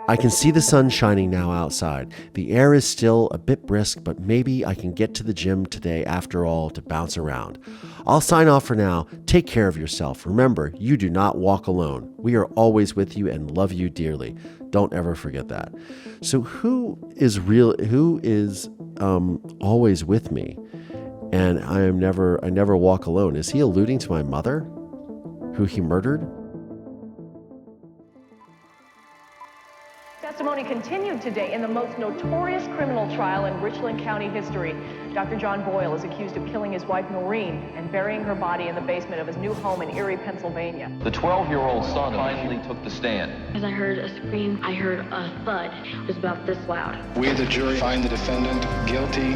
I can see the sun shining now outside. The air is still a bit brisk, but maybe I can get to the gym today after all to bounce around. I'll sign off for now. Take care of yourself. Remember, you do not walk alone. We are always with you and love you dearly. Don't ever forget that. So who is always with me? And I never walk alone. Is he alluding to my mother, who he murdered? Testimony continued today in the most notorious criminal trial in Richland County history. Dr. John Boyle is accused of killing his wife Noreen and burying her body in the basement of his new home in Erie, Pennsylvania. The 12-year-old son finally took the stand. As I heard a scream, I heard a thud. It was about this loud. We, the jury, find the defendant guilty.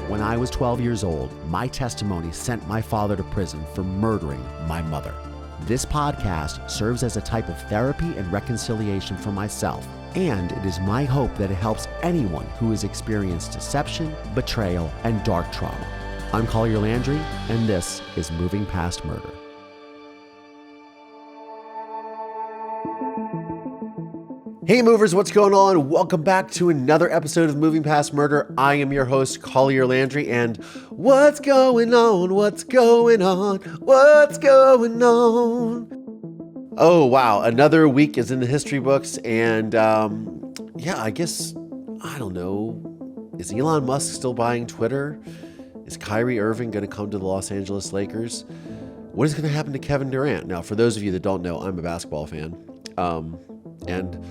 When I was 12 years old, my testimony sent my father to prison for murdering my mother. This podcast serves as a type of therapy and reconciliation for myself, and it is my hope that it helps anyone who has experienced deception, betrayal, and dark trauma. I'm Collier Landry, and this is Moving Past Murder. Hey movers, what's going on? Welcome back to another episode of Moving Past Murder. I am your host, Collier Landry, and what's going on? What's going on? What's going on? Oh, wow. Another week is in the history books, and I guess, I don't know. Is Elon Musk still buying Twitter? Is Kyrie Irving going to come to the Los Angeles Lakers? What is going to happen to Kevin Durant? Now, for those of you that don't know, I'm a basketball fan. And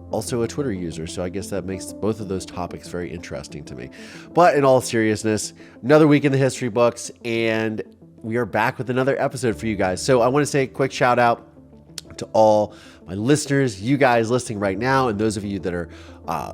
also a Twitter user, so I guess that makes both of those topics very interesting to me. But in all seriousness, another week in the history books, and we are back with another episode for you guys. So I want to say a quick shout out to all my listeners, you guys listening right now, and those of you that are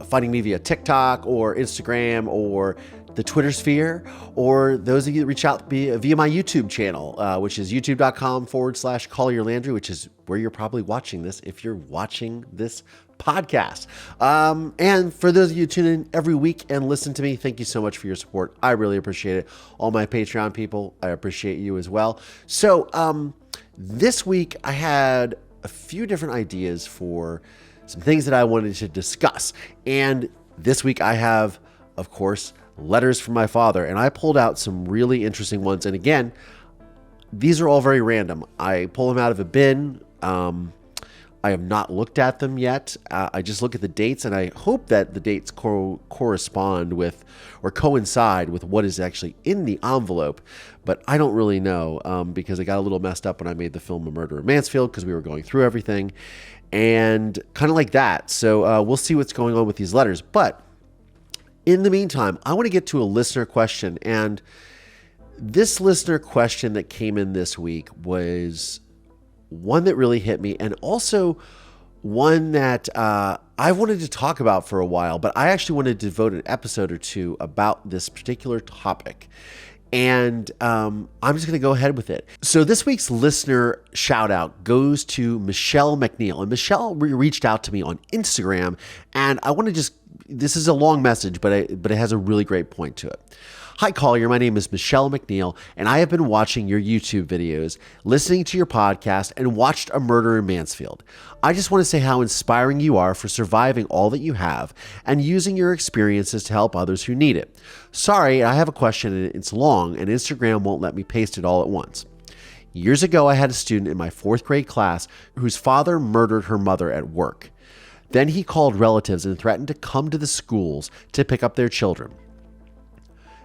finding me via TikTok or Instagram or the Twitter sphere, or those of you that reach out via my YouTube channel, which is youtube.com/Collier Landry, which is where you're probably watching this if you're watching this podcast. And for those of you who tune in every week and listen to me, thank you so much for your support. I really appreciate it. All my Patreon people, I appreciate you as well. So this week I had a few different ideas for some things that I wanted to discuss. And this week I have, of course, letters from my father, and I pulled out some really interesting ones. And again, these are all very random. I pull them out of a bin. I have not looked at them yet. I just look at the dates, and I hope that the dates correspond with or coincide with what is actually in the envelope. But I don't really know because it got a little messed up when I made the film A Murder in Mansfield because we were going through everything and kind of like that. So we'll see what's going on with these letters. But in the meantime, I want to get to a listener question. And this listener question that came in this week was one that really hit me, and also one that I wanted to talk about for a while, but I actually wanted to devote an episode or two about this particular topic. And I'm just going to go ahead with it. So this week's listener shout out goes to Michelle McNeil. And Michelle reached out to me on Instagram, and I want to this is a long message, but it has a really great point to it. Hi, Collier. My name is Michelle McNeil, and I have been watching your YouTube videos, listening to your podcast, and watched A Murder in Mansfield. I just want to say how inspiring you are for surviving all that you have and using your experiences to help others who need it. Sorry, I have a question, and it's long, and Instagram won't let me paste it all at once. Years ago, I had a student in my 4th grade class whose father murdered her mother at work. Then he called relatives and threatened to come to the schools to pick up their children.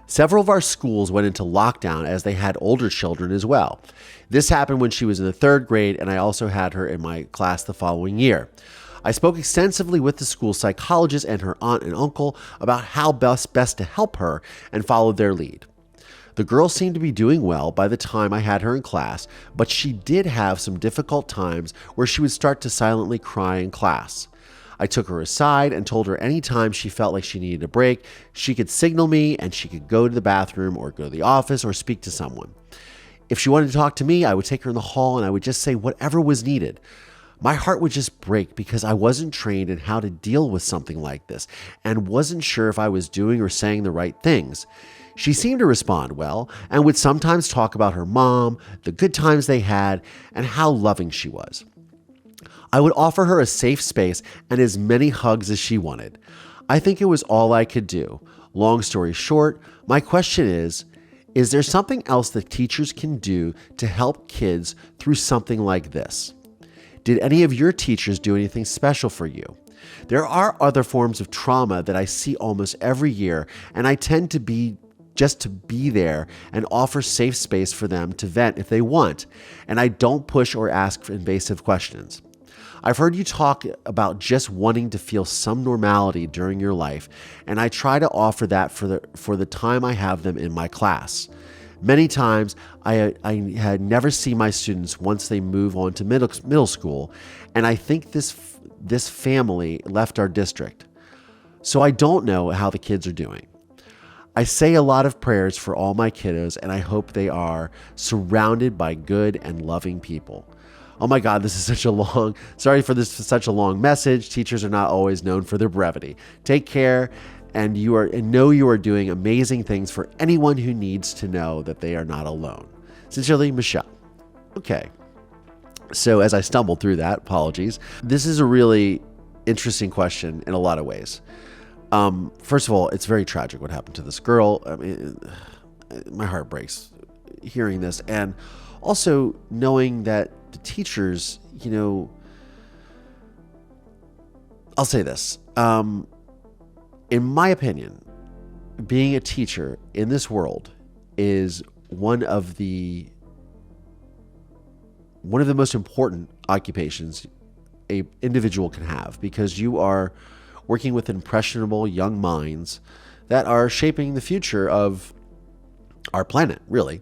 Several of our schools went into lockdown as they had older children as well. This happened when she was in the 3rd grade, and I also had her in my class the following year. I spoke extensively with the school psychologist and her aunt and uncle about how best to help her and followed their lead. The girl seemed to be doing well by the time I had her in class, but she did have some difficult times where she would start to silently cry in class. I took her aside and told her anytime she felt like she needed a break, she could signal me and she could go to the bathroom or go to the office or speak to someone. If she wanted to talk to me, I would take her in the hall and I would just say whatever was needed. My heart would just break because I wasn't trained in how to deal with something like this and wasn't sure if I was doing or saying the right things. She seemed to respond well and would sometimes talk about her mom, the good times they had, and how loving she was. I would offer her a safe space and as many hugs as she wanted. I think it was all I could do. Long story short, my question is there something else that teachers can do to help kids through something like this? Did any of your teachers do anything special for you? There are other forms of trauma that I see almost every year, and I tend to be there and offer safe space for them to vent if they want, and I don't push or ask for invasive questions. I've heard you talk about just wanting to feel some normality during your life, and I try to offer that for the time I have them in my class. Many times, I had never seen my students once they move on to middle school, and I think this family left our district. So I don't know how the kids are doing. I say a lot of prayers for all my kiddos, and I hope they are surrounded by good and loving people. Oh my God, this is such a long message. Teachers are not always known for their brevity. Take care, and know you are doing amazing things for anyone who needs to know that they are not alone. Sincerely, Michelle. Okay. So as I stumbled through that, apologies. This is a really interesting question in a lot of ways. First of all, it's very tragic what happened to this girl. I mean, my heart breaks hearing this, and also knowing that the teachers, I'll say this. In my opinion, being a teacher in this world is one of the most important occupations an individual can have, because you are working with impressionable young minds that are shaping the future of our planet, really.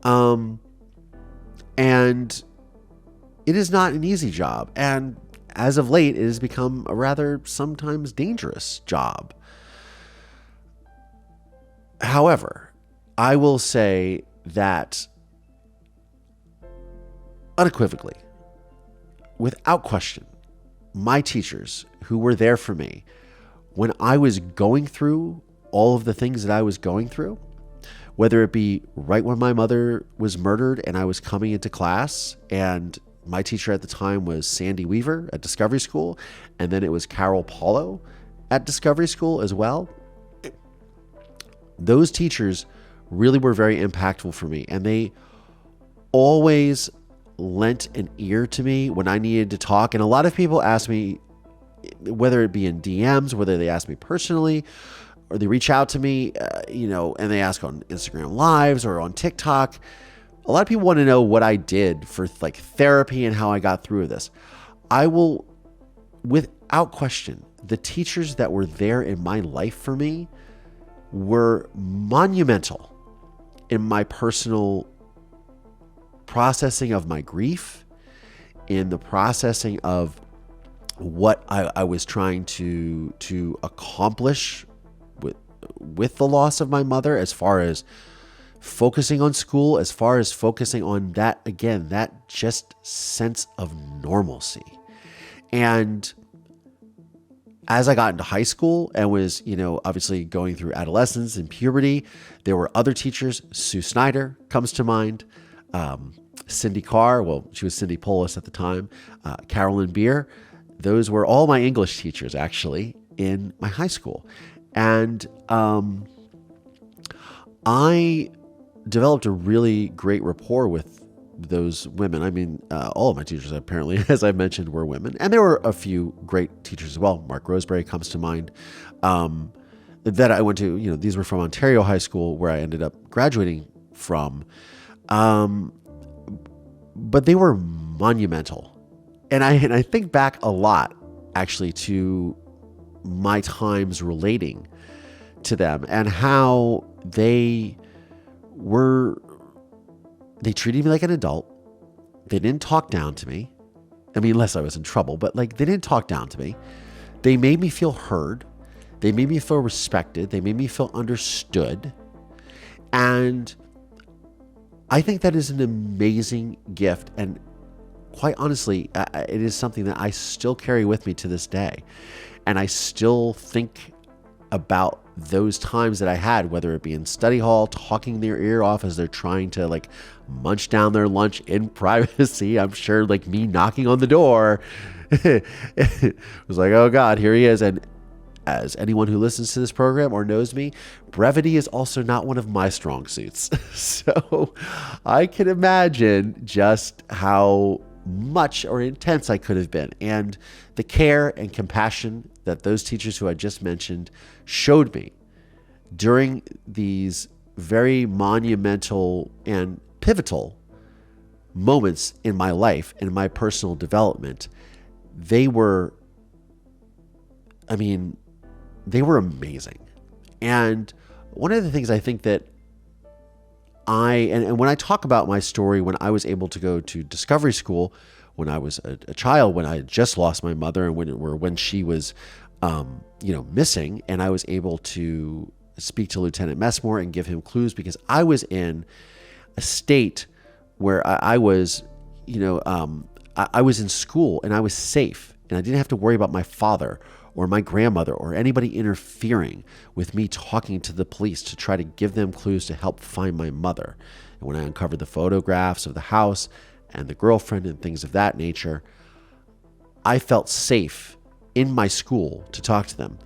And it is not an easy job. And as of late, it has become a rather sometimes dangerous job. However, I will say that unequivocally, without question, my teachers who were there for me when I was going through all of the things that I was going through, whether it be right when my mother was murdered and I was coming into class, and my teacher at the time was Sandy Weaver at Discovery School, and then it was Carol Paulo at Discovery School as well. Those teachers really were very impactful for me, and they always lent an ear to me when I needed to talk. And a lot of people ask me, whether it be in DMs, whether they ask me personally, or they reach out to me, and they ask on Instagram Lives or on TikTok. A lot of people want to know what I did for therapy and how I got through this. I will, without question, the teachers that were there in my life for me were monumental in my personal processing of my grief, in the processing of what I was trying to accomplish with the loss of my mother, as far as focusing on school, as far as focusing on that, again, that just sense of normalcy. And as I got into high school and was, obviously going through adolescence and puberty, there were other teachers. Sue Snyder comes to mind. Cindy Carr, well, she was Cindy Polis at the time. Carolyn Beer. Those were all my English teachers, actually, in my high school. And I developed a really great rapport with those women. I mean, all of my teachers, apparently, as I mentioned, were women. And there were a few great teachers as well. Mark Roseberry comes to mind. That I went to, these were from Ontario High School, where I ended up graduating from. But they were monumental. And I think back a lot, actually, to my times relating to them and how they treated me like an adult. They didn't talk down to me. I mean, unless I was in trouble, but they didn't talk down to me. They made me feel heard. They made me feel respected. They made me feel understood. And I think that is an amazing gift. And quite honestly, it is something that I still carry with me to this day. And I still think about those times that I had, whether it be in study hall, talking their ear off as they're trying to like munch down their lunch in privacy. I'm sure like me knocking on the door it was like, oh God, here he is. And as anyone who listens to this program or knows me, brevity is also not one of my strong suits. So I can imagine just how much or intense I could have been. And the care and compassion that those teachers who I just mentioned showed me during these very monumental and pivotal moments in my life and my personal development, they were amazing. And one of the things I think that and when I talk about my story, when I was able to go to Discovery School, when I was a child, when I had just lost my mother, and when she was, missing, and I was able to speak to Lieutenant Messmore and give him clues, because I was in a state where I was in school and I was safe, and I didn't have to worry about my father or my grandmother or anybody interfering with me talking to the police to try to give them clues to help find my mother. And when I uncovered the photographs of the house and the girlfriend and things of that nature, I felt safe in my school to talk to them.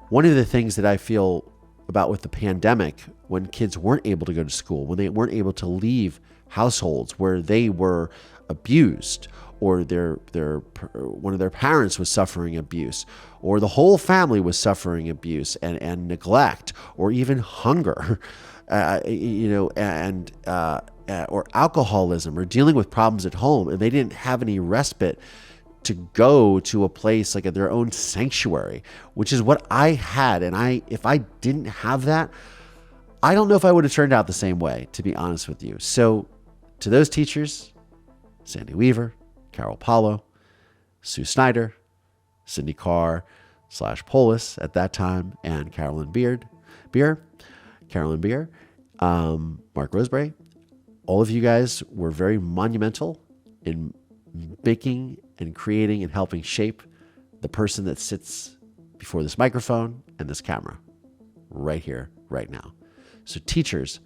One of the things that I feel about with the pandemic, when kids weren't able to go to school, when they weren't able to leave households where they were abused, or one of their parents was suffering abuse, or the whole family was suffering abuse and neglect, or even hunger, or alcoholism, or dealing with problems at home, and they didn't have any respite to go to a place like their own sanctuary, which is what I had. And if I didn't have that, I don't know if I would have turned out the same way, to be honest with you. So to those teachers, Sandy Weaver, Carol Paulo, Sue Snyder, Cindy Carr / Polis at that time, and Carolyn Beer, Mark Roseberry, all of you guys were very monumental in making and creating and helping shape the person that sits before this microphone and this camera right here, right now. So teachers,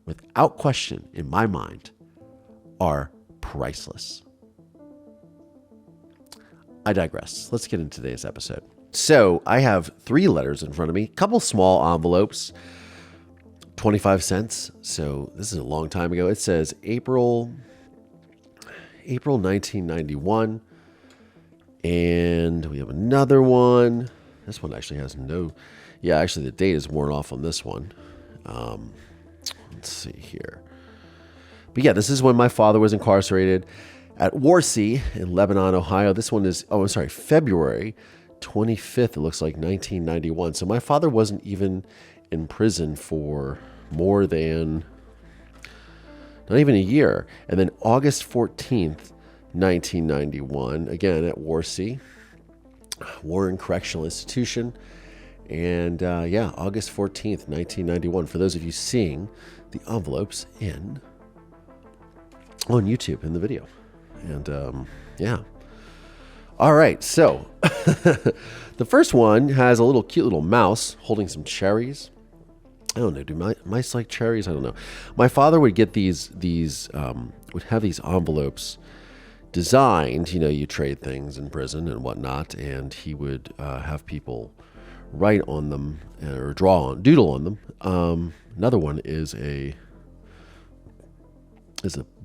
without question in my mind, are priceless. I digress. Let's get into today's episode. So I have 3 letters in front of me, a couple small envelopes, 25 cents. So this is a long time ago. It says April 1991. And we have another one. This one actually has actually the date is worn off on this one. Let's see here. But yeah, this is when my father was incarcerated at Warsea in Lebanon, Ohio. This one is, February 25th, it looks like 1991. So my father wasn't even in prison for more than, not even a year. And then August 14th, 1991, again at Warsea, Warren Correctional Institution. And August 14th, 1991, for those of you seeing the envelopes on YouTube in the video. And all right, so the first one has a cute little mouse holding some cherries. I don't know, do mice like cherries? I don't know. My father would get would have these envelopes designed, you trade things in prison and whatnot, and he would have people write on them or doodle on them. Another one is a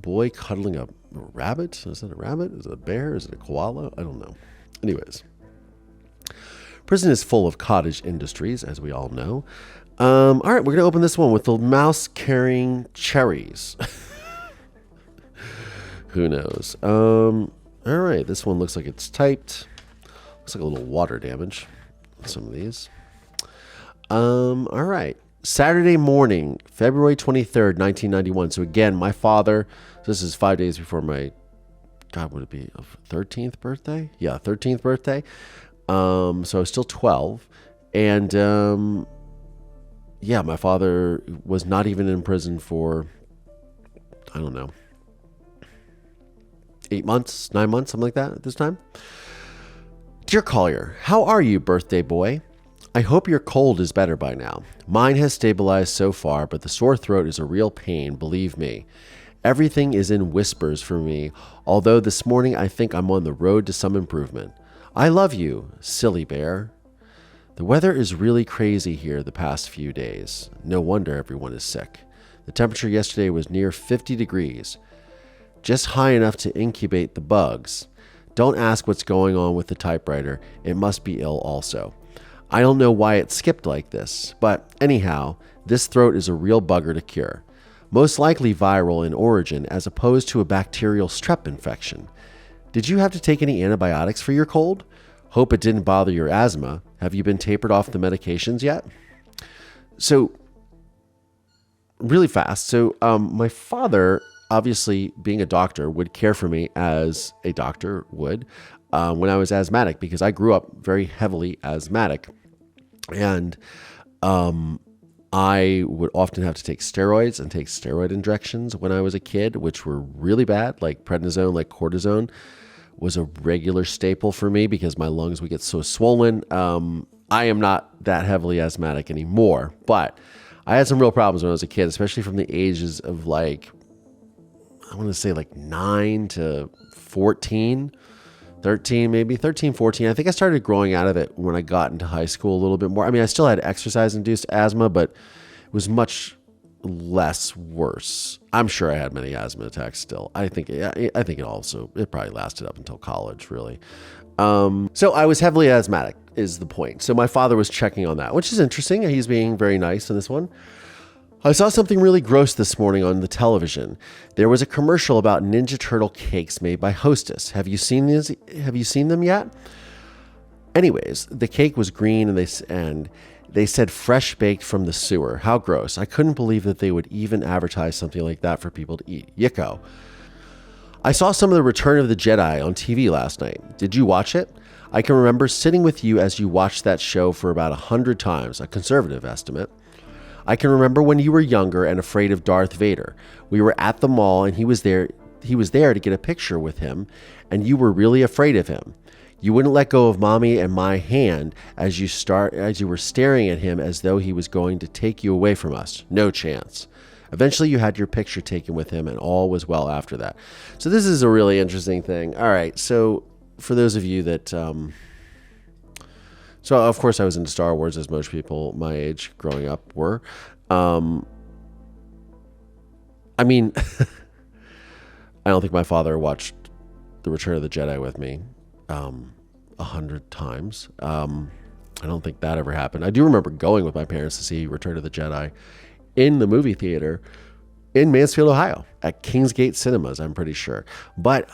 boy cuddling a rabbit. Is that a rabbit? Is it a bear? Is it a koala? I don't know. Anyways, prison is full of cottage industries, as we all know. All right, we're going to open this one with the mouse carrying cherries. Who knows? All right, this one looks like it's typed. Looks like a little water damage. Some of these. All right. Saturday morning, February 23rd, 1991. So again, my father, this is 5 days before my, would it be 13th birthday? Yeah, 13th birthday. So I was still 12. And my father was not even in prison for, I don't know, 8 months, 9 months, something like that at this time. Dear Collier, how are you, birthday boy? I hope your cold is better by now. Mine has stabilized so far, but the sore throat is a real pain, believe me. Everything is in whispers for me, although this morning I think I'm on the road to some improvement. I love you, silly bear. The weather is really crazy here the past few days. No wonder everyone is sick. The temperature yesterday was near 50 degrees, just high enough to incubate the bugs. Don't ask what's going on with the typewriter. It must be ill also. I don't know why it skipped like this, but anyhow, this throat is a real bugger to cure. Most likely viral in origin as opposed to a bacterial strep infection. Did you have to take any antibiotics for your cold? Hope it didn't bother your asthma. Have you been tapered off the medications yet? So, really fast. So, my father, obviously being a doctor, would care for me as a doctor would when I was asthmatic, because I grew up very heavily asthmatic. And I would often have to take steroids and take steroid injections when I was a kid, which were really bad, like prednisone, like cortisone was a regular staple for me because my lungs would get so swollen. I am not that heavily asthmatic anymore, but I had some real problems when I was a kid, especially from the ages of I want to say 9 to 14, 13, maybe 13, 14. I think I started growing out of it when I got into high school a little bit more. I mean, I still had exercise-induced asthma, but it was much less worse. I'm sure I had many asthma attacks still. I think it probably lasted up until college, really. So I was heavily asthmatic is the point. So my father was checking on that, which is interesting. He's being very nice in this one. I saw something really gross this morning on the television. There was a commercial about Ninja Turtle cakes made by Hostess. Have you seen these? Have you seen them yet? Anyways, the cake was green and they said fresh baked from the sewer. How gross. I couldn't believe that they would even advertise something like that for people to eat. Yicko. I saw some of the Return of the Jedi on TV last night. Did you watch it? I can remember sitting with you as you watched that show for about 100 times, a conservative estimate. I can remember when you were younger and afraid of Darth Vader. We were at the mall and he was there to get a picture with him, and you were really afraid of him. You wouldn't let go of mommy and my hand as you were staring at him as though he was going to take you away from us. No chance. Eventually you had your picture taken with him and all was well after that. So this is a really interesting thing. All right. So for those of you that, so of course I was into Star Wars, as most people my age growing up were. I mean, I don't think my father watched The Return of the Jedi with me 100 times. I don't think that ever happened. I do remember going with my parents to see Return of the Jedi in the movie theater in Mansfield, Ohio, at Kingsgate Cinemas, I'm pretty sure. But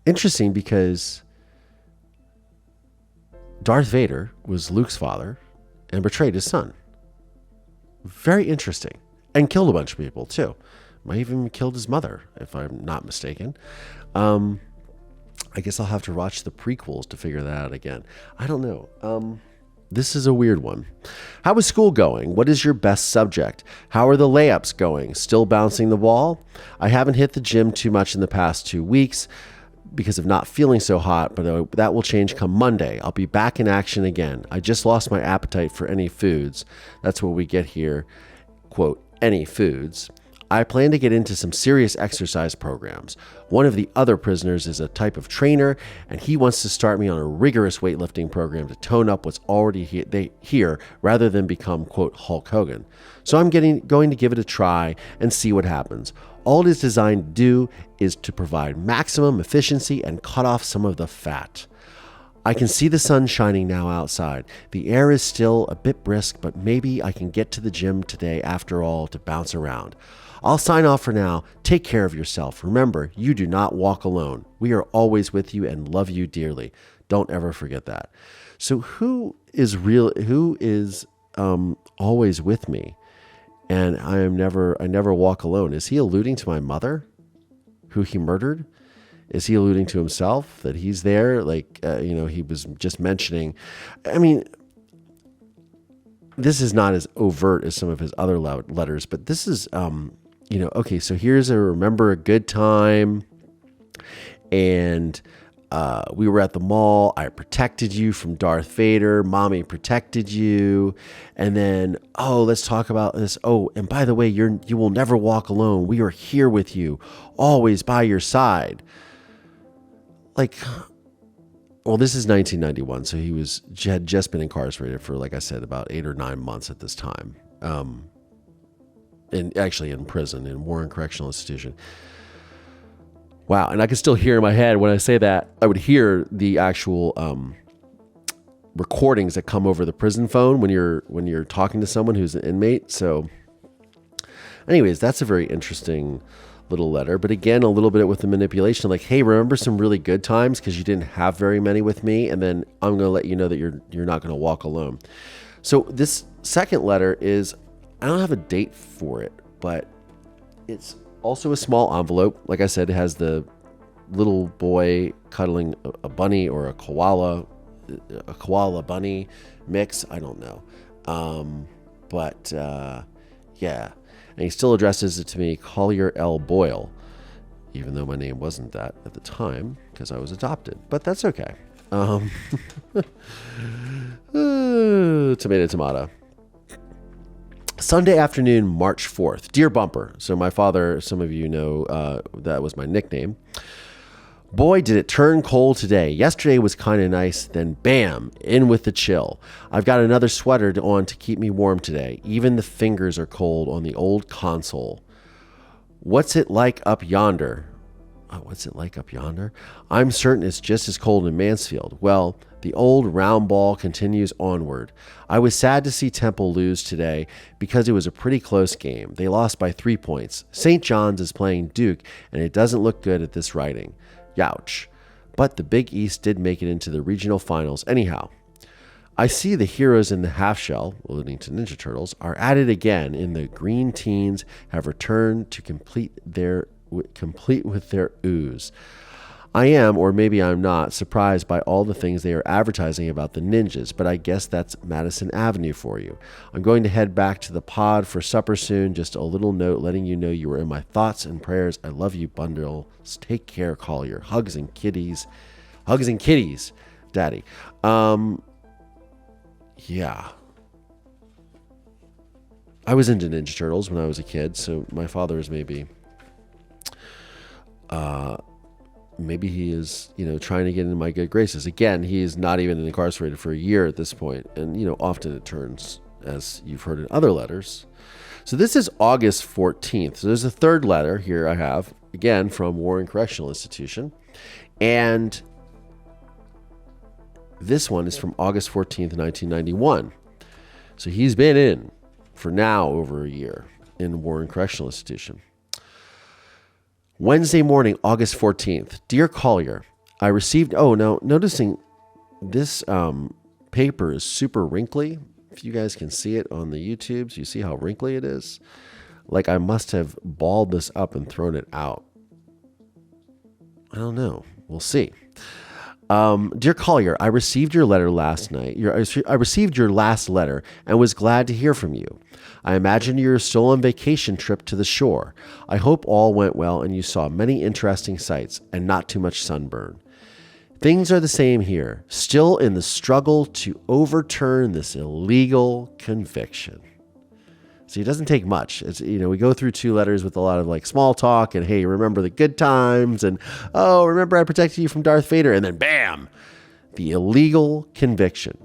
interesting because Darth Vader was Luke's father and betrayed his son. Very interesting. And killed a bunch of people, too. Might even killed his mother, if I'm not mistaken. I guess I'll have to watch the prequels to figure that out again. I don't know. This is a weird one. How is school going? What is your best subject? How are the layups going? Still bouncing the ball? I haven't hit the gym too much in the past 2 weeks because of not feeling so hot, but that will change come Monday. I'll be back in action again. I just lost my appetite for any foods. That's what we get here. Quote, any foods. I plan to get into some serious exercise programs. One of the other prisoners is a type of trainer, and he wants to start me on a rigorous weightlifting program to tone up what's already here rather than become, quote, Hulk Hogan. So I'm going to give it a try and see what happens. All it is designed to do is to provide maximum efficiency and cut off some of the fat. I can see the sun shining now outside. The air is still a bit brisk, but maybe I can get to the gym today after all to bounce around. I'll sign off for now. Take care of yourself. Remember, you do not walk alone. We are always with you and love you dearly. Don't ever forget that. So who is always with me? And I never walk alone. Is he alluding to my mother, who he murdered? Is he alluding to himself, that he's there? He was just mentioning, I mean, this is not as overt as some of his other letters, but this is, okay, so here's remember a good time. And We were at the mall. I protected you from Darth Vader. Mommy protected you. And then, let's talk about this. Oh, and by the way, you will never walk alone. We are here with you, always by your side. Like, well, this is 1991, so he had just been incarcerated for, like I said, about 8 or 9 months at this time. And actually in prison, in Warren Correctional Institution. Wow, and I can still hear in my head when I say that, I would hear the actual recordings that come over the prison phone when you're talking to someone who's an inmate. So anyways, that's a very interesting little letter. But again, a little bit with the manipulation, like, hey, remember some really good times because you didn't have very many with me, and then I'm going to let you know that you're not going to walk alone. So this second letter is, I don't have a date for it, but it's also a small envelope. Like I said, it has the little boy cuddling a bunny or a koala bunny mix. I don't know. Yeah. And he still addresses it to me, Collier L. Boyle, even though my name wasn't that at the time because I was adopted. But that's okay. Tomato, tomato. Sunday afternoon, March 4th. Dear Bumper. So my father, some of you know, that was my nickname. Boy, did it turn cold today. Yesterday was kind of nice, then bam, in with the chill. I've got another sweater on to keep me warm today. Even the fingers are cold on the old console. What's it like up yonder? What's it like up yonder? I'm certain it's just as cold in Mansfield. Well, the old round ball continues onward. I was sad to see Temple lose today because it was a pretty close game. They lost by 3 points. St. John's is playing Duke, and it doesn't look good at this writing. Youch. But the Big East did make it into the regional finals anyhow. I see the heroes in the half shell, alluding to Ninja Turtles, are at it again, and the green teens have returned to complete with their ooze. I am, or maybe I'm not, surprised by all the things they are advertising about the ninjas, but I guess that's Madison Avenue for you. I'm going to head back to the pod for supper soon. Just a little note letting you know you were in my thoughts and prayers. I love you, bundles. Take care, Collier. Hugs and kitties. Hugs and kitties, Daddy. Yeah. I was into Ninja Turtles when I was a kid, so my father is maybe he is, trying to get into my good graces. Again, he is not even incarcerated for a year at this point. And, often it turns, as you've heard in other letters. So this is August 14th. So there's a third letter here I have, again, from Warren Correctional Institution. And this one is from August 14th, 1991. So he's been in for now over a year in Warren Correctional Institution. Wednesday morning, August 14th. Dear Collier, I received... Oh, now, noticing this paper is super wrinkly. If you guys can see it on the YouTubes, you see how wrinkly it is? Like I must have balled this up and thrown it out. I don't know. We'll see. Dear Collier, I received your letter last night. I received your last letter and was glad to hear from you. I imagine you're still on vacation trip to the shore. I hope all went well and you saw many interesting sights and not too much sunburn. Things are the same here, still in the struggle to overturn this illegal conviction. See, it doesn't take much. It's, we go through 2 letters with a lot of like small talk and, hey, remember the good times and, oh, remember I protected you from Darth Vader, and then bam, the illegal conviction.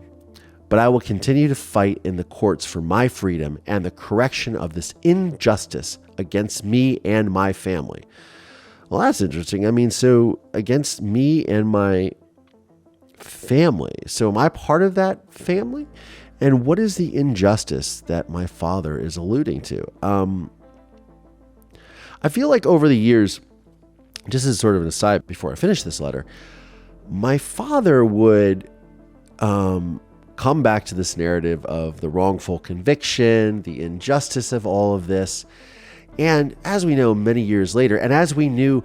But I will continue to fight in the courts for my freedom and the correction of this injustice against me and my family. Well, that's interesting. I mean, so against me and my family. So am I part of that family? And what is the injustice that my father is alluding to? I feel like over the years, just as sort of an aside before I finish this letter, my father would come back to this narrative of the wrongful conviction, the injustice of all of this. And as we know many years later, and as we knew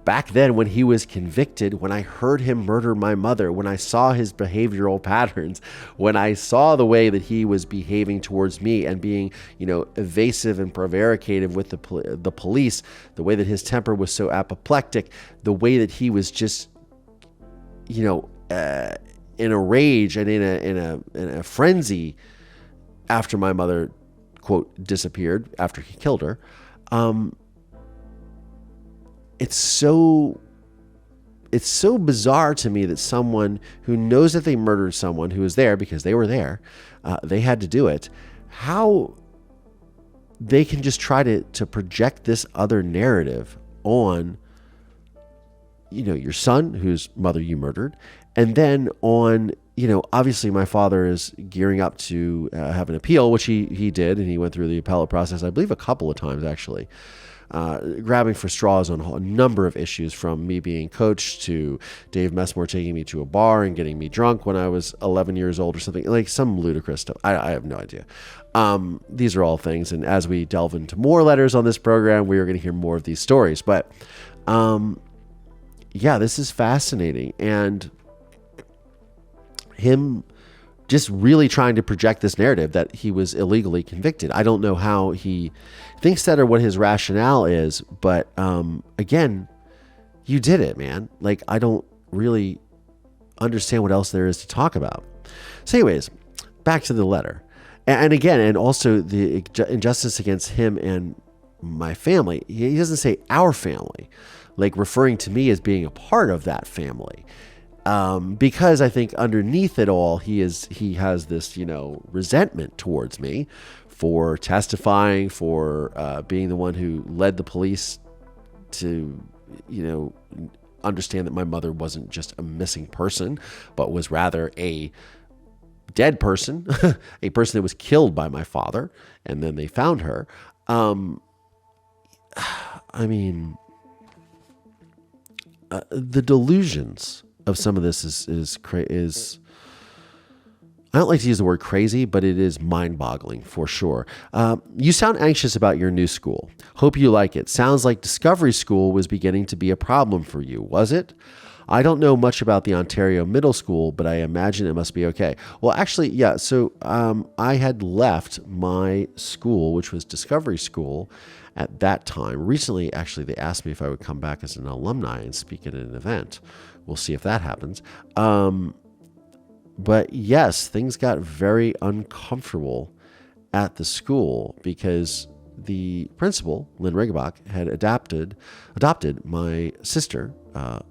back then when he was convicted, when I heard him murder my mother, when I saw his behavioral patterns, when I saw the way that he was behaving towards me and being, evasive and prevaricative with the police, the way that his temper was so apoplectic, the way that he was just in a rage and in a frenzy after my mother, quote, disappeared after he killed her. It's so bizarre to me that someone who knows that they murdered someone who was there because they were there, they had to do it, how they can just try to project this other narrative on, your son, whose mother you murdered, and then on, obviously my father is gearing up to have an appeal, which he did, and he went through the appellate process, I believe a couple of times actually, grabbing for straws on a number of issues, from me being coached to Dave Messmore taking me to a bar and getting me drunk when I was 11 years old or something, like some ludicrous stuff. I have no idea. These are all things, and as we delve into more letters on this program, we are going to hear more of these stories. But this is fascinating, and him just really trying to project this narrative that he was illegally convicted. I don't know how he thinks that or what his rationale is, but again, you did it, man. Like, I don't really understand what else there is to talk about. So anyways, back to the letter. And again, and also the injustice against him and my family. He doesn't say our family, like referring to me as being a part of that family. Because I think underneath it all, he has this, resentment towards me for testifying, for being the one who led the police to, understand that my mother wasn't just a missing person, but was rather a dead person, a person that was killed by my father, and then they found her. The delusions of some of this is I don't like to use the word crazy, but it is mind-boggling for sure. You sound anxious about your new school. Hope you like it. Sounds like Discovery School was beginning to be a problem for you, was it? I don't know much about the Ontario Middle School, but I imagine it must be okay. Well, actually, yeah. So I had left my school, which was Discovery School, at that time. Recently, actually, they asked me if I would come back as an alumni and speak at an event. We'll see if that happens. But yes, things got very uncomfortable at the school because the principal, Lynn Riggebach, had adopted my sister,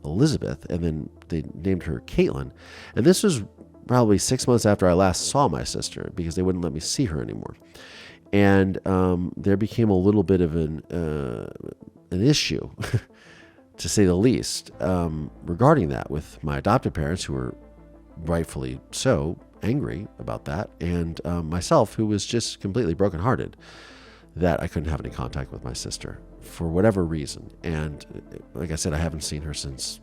Elizabeth, and then they named her Caitlin. And this was probably 6 months after I last saw my sister because they wouldn't let me see her anymore. And there became a little bit of an issue, to say the least, regarding that with my adopted parents, who were rightfully so angry about that, and myself, who was just completely brokenhearted that I couldn't have any contact with my sister for whatever reason. And like I said, I haven't seen her since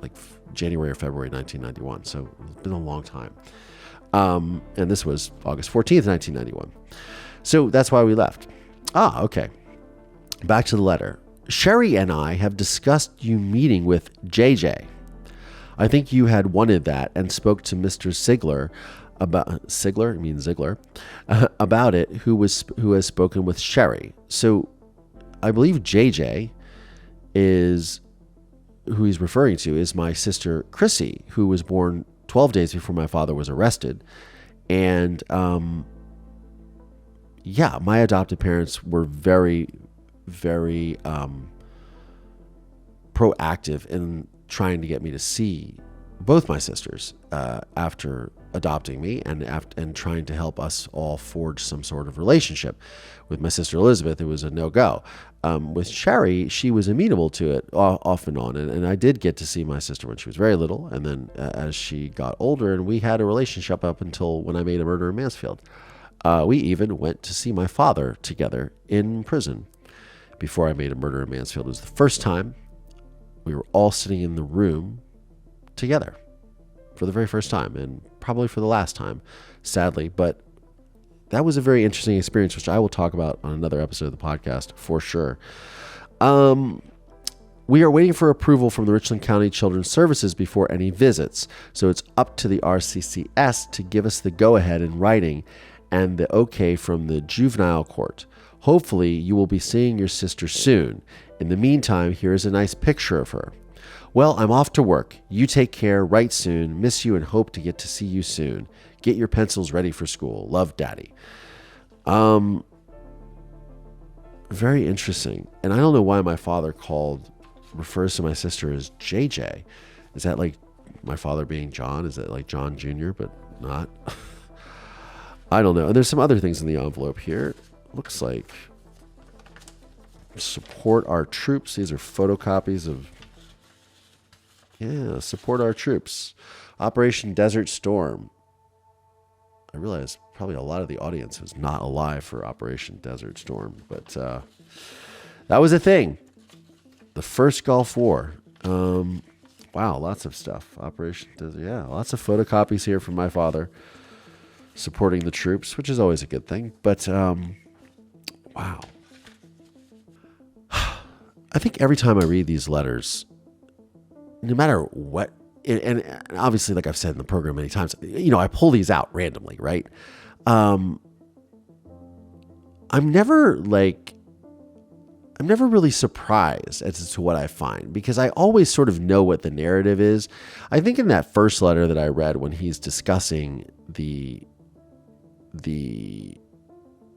like January or February 1991, so it's been a long time. And this was August 14th, 1991. So that's why we left. Okay. Back to the letter. Sherry and I have discussed you meeting with JJ. I think you had wanted that and spoke to Mr. Ziegler about about it, who has spoken with Sherry. So I believe JJ is who he's referring to is my sister Chrissy, who was born 12 days before my father was arrested. And my adopted parents were very, very proactive in trying to get me to see both my sisters after adopting me and trying to help us all forge some sort of relationship. With my sister Elizabeth, it was a no-go. With Sherry, she was amenable to it off and on, and I did get to see my sister when she was very little, and then as she got older, and we had a relationship up until when I made a murder in Mansfield. We even went to see my father together in prison before I made a murder in Mansfield. It was the first time we were all sitting in the room together for the very first time, and probably for the last time, sadly. But that was a very interesting experience, which I will talk about on another episode of the podcast for sure. We are waiting for approval from the Richland County Children's Services before any visits. So it's up to the RCCS to give us the go-ahead in writing and the okay from the juvenile court. Hopefully you will be seeing your sister soon. In the meantime, here is a nice picture of her. Well, I'm off to work. You take care. Write soon. Miss you and hope to get to see you soon. Get your pencils ready for school. Love, Daddy. Very interesting. And I don't know why my father refers to my sister as JJ. Is that like my father being John? Is that like John Jr., but not? I don't know. And there's some other things in the envelope here. Looks like support our troops. These are photocopies of, support our troops. Operation Desert Storm. I realize probably a lot of the audience was not alive for Operation Desert Storm, but that was a thing. The first Gulf War. Wow, lots of stuff. Operation Desert, lots of photocopies here from my father supporting the troops, which is always a good thing. But wow. I think every time I read these letters, no matter what, and obviously, like I've said in the program many times, I pull these out randomly, right? I'm never really surprised as to what I find, because I always sort of know what the narrative is. I think in that first letter that I read, when he's discussing the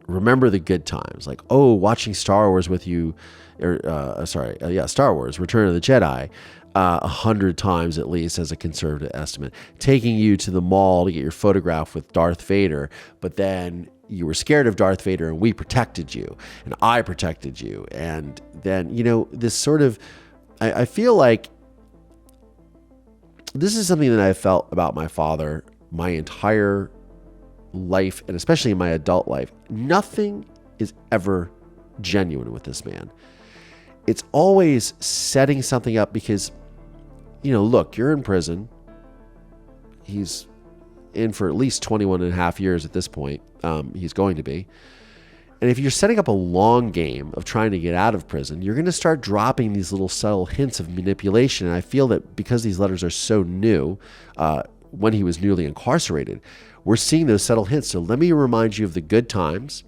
remember the good times, like, watching Star Wars with you, Star Wars, Return of the Jedi, 100 times at least as a conservative estimate, taking you to the mall to get your photograph with Darth Vader, but then you were scared of Darth Vader and we protected you and I protected you. And then, this sort of, I feel like this is something that I felt about my father my entire life, and especially in my adult life. Nothing is ever genuine with this man. It's always setting something up because, look, you're in prison. He's in for at least 21 and a half years at this point. He's going to be. And if you're setting up a long game of trying to get out of prison, you're going to start dropping these little subtle hints of manipulation. And I feel that because these letters are so new, when he was newly incarcerated, we're seeing those subtle hints. So let me remind you of the good times.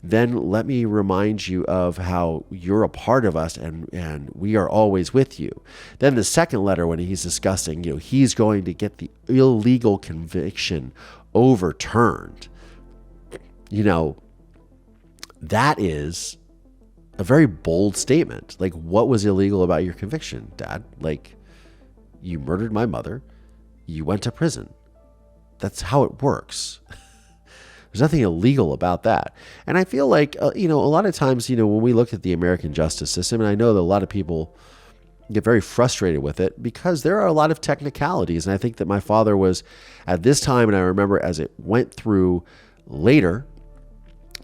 Then let me remind you of how you're a part of us and we are always with you. Then the second letter, when he's discussing, he's going to get the illegal conviction overturned. That is a very bold statement. Like, what was illegal about your conviction, Dad? Like, you murdered my mother. You went to prison. That's how it works. There's nothing illegal about that. And I feel like, a lot of times, when we look at the American justice system, and I know that a lot of people get very frustrated with it because there are a lot of technicalities. And I think that my father was at this time, and I remember as it went through later,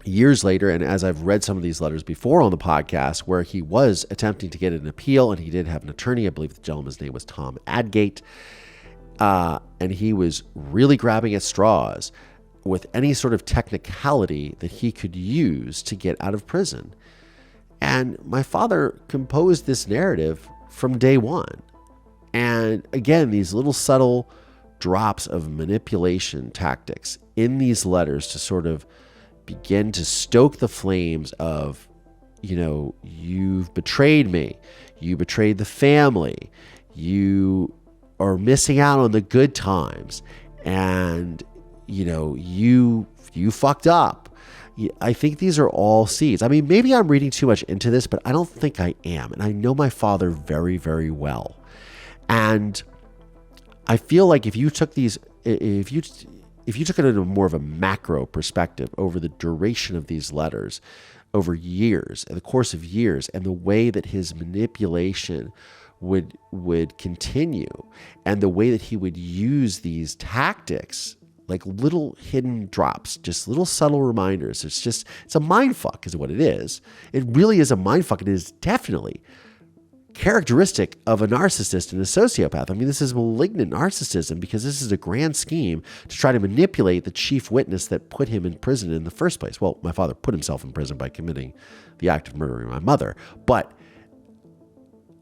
years later, and as I've read some of these letters before on the podcast, where he was attempting to get an appeal, and he did have an attorney. I believe the gentleman's name was Tom Adgate. And he was really grabbing at straws with any sort of technicality that he could use to get out of prison. And my father composed this narrative from day one. And again, these little subtle drops of manipulation tactics in these letters to sort of begin to stoke the flames of, you've betrayed me. You betrayed the family. You are missing out on the good times. And, you fucked up. I think these are all seeds. I mean, maybe I'm reading too much into this, but I don't think I am. And I know my father very, very well. And I feel like if you took these, if you took it in a more of a macro perspective over the duration of these letters, over years, in the course of years, and the way that his manipulation would continue, and the way that he would use these tactics, like little hidden drops, just little subtle reminders. It's a mind fuck is what it is. It really is a mind fuck. It is definitely characteristic of a narcissist and a sociopath. I mean, this is malignant narcissism because this is a grand scheme to try to manipulate the chief witness that put him in prison in the first place. Well, my father put himself in prison by committing the act of murdering my mother, but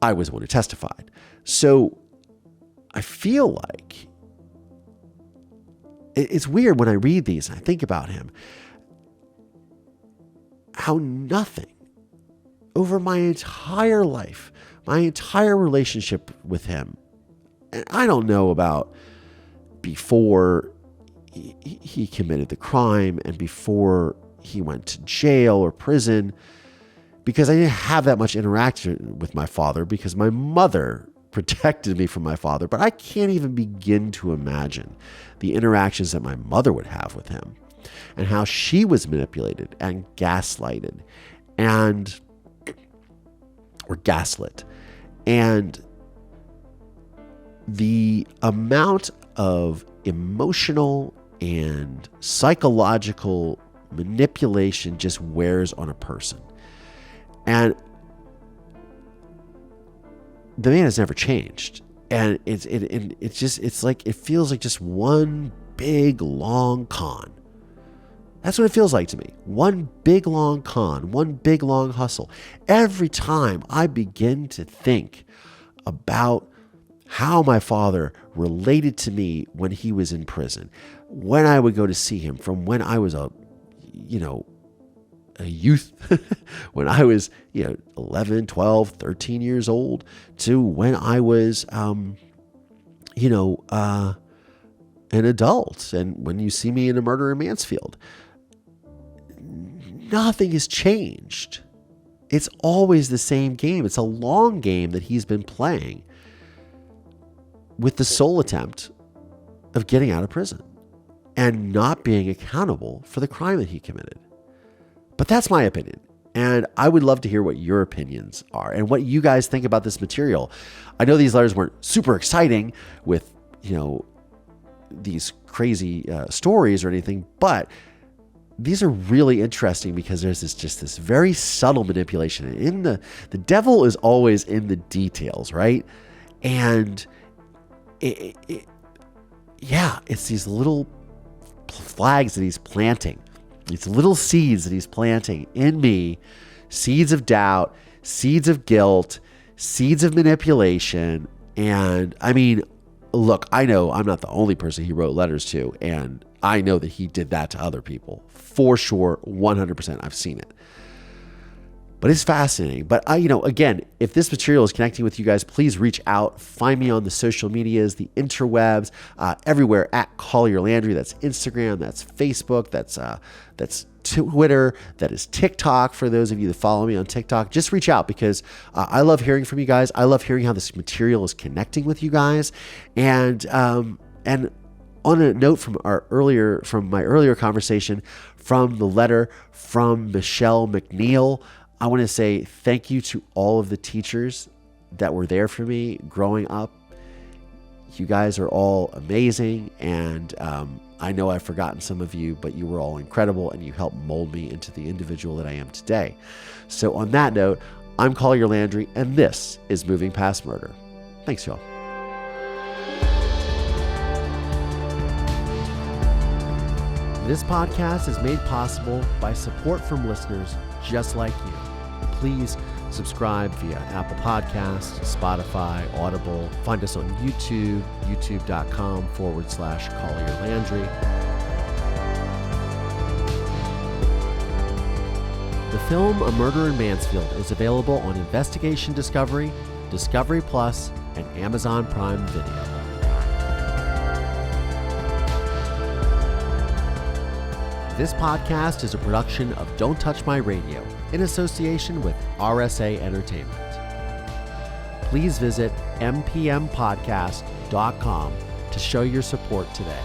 I was the one who testified. So I feel like it's weird when I read these and I think about him, how nothing over my entire life, my entire relationship with him. And I don't know about before he committed the crime and before he went to jail or prison, because I didn't have that much interaction with my father because my mother protected me from my father. But I can't even begin to imagine the interactions that my mother would have with him and how she was manipulated and gaslighted or gaslit. And the amount of emotional and psychological manipulation just wears on a person. And the man has never changed. And it's like, it feels like just one big long con. That's what it feels like to me. One big long con, one big long hustle. Every time I begin to think about how my father related to me when he was in prison, when I would go to see him, from when I was a youth, when I was 11, 12, 13 years old, to when I was an adult, and when you see me in A Murder in Mansfield, nothing has changed. It's always the same game. It's a long game that he's been playing with the sole attempt of getting out of prison and not being accountable for the crime that he committed. But that's my opinion. And I would love to hear what your opinions are and what you guys think about this material. I know these letters weren't super exciting with, these crazy stories or anything, but these are really interesting because there's this very subtle manipulation. And the devil is always in the details, right? And it's these little flags that he's planting, these little seeds that he's planting in me, seeds of doubt, seeds of guilt, seeds of manipulation. And I mean, look, I know I'm not the only person he wrote letters to, and I know that he did that to other people for sure, 100%. I've seen it. But it's fascinating. But again, if this material is connecting with you guys, please reach out. Find me on the social medias, the interwebs, everywhere at Collier Landry. That's Instagram, that's Facebook, that's Twitter, that is TikTok. For those of you that follow me on TikTok, just reach out because I love hearing from you guys. I love hearing how this material is connecting with you guys. And on a note from my earlier conversation, from the letter from Michelle McNeil, I want to say thank you to all of the teachers that were there for me growing up. You guys are all amazing, and I know I've forgotten some of you, but you were all incredible, and you helped mold me into the individual that I am today. So on that note, I'm Collier Landry, and this is Moving Past Murder. Thanks, y'all. This podcast is made possible by support from listeners just like you. Please subscribe via Apple Podcasts, Spotify, Audible. Find us on YouTube, youtube.com/Collier Landry. The film A Murder in Mansfield is available on Investigation Discovery, Discovery Plus, and Amazon Prime Video. This podcast is a production of Don't Touch My Radio in association with RSA Entertainment. Please visit mpmpodcast.com to show your support today.